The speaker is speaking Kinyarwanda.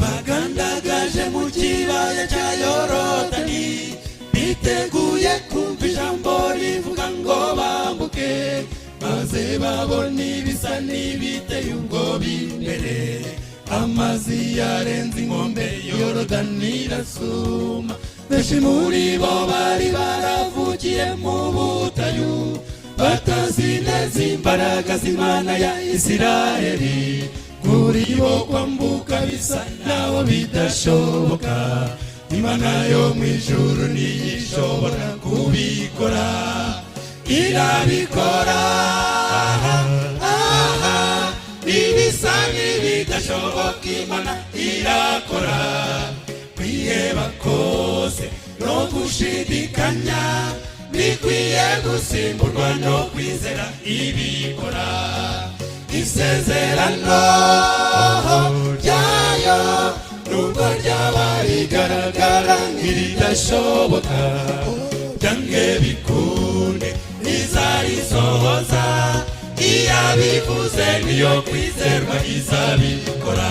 bagandagaje mu kibaya cya Yorodani, biteguye kumva ijambo rivuga ngo bambuke, maze babona ibisa n'ibiteye ubwoba imbere. Amazi yarenze inkombe Yorodani irasuma, benshi muri bo bari baravukiye mu butayu, batazi neza imbaraga z'Imana ya Isiraheli. Kuri bo kwambuka bisa naho bidashoboka, Imana yo mu ijuru niyishobora kubikora, irabikora. Ibisa n'ibidashoboka Imana irakora. Kwiheba kose no gushidikanya bikwiye gusimburwa no kwizera ibikora. Isezerano ryayo nubwo ryaba rigaragara nk'iridashoboka, byange bikunde izarisohoza. Iyo abivuze niyo kwizerwa izabikora.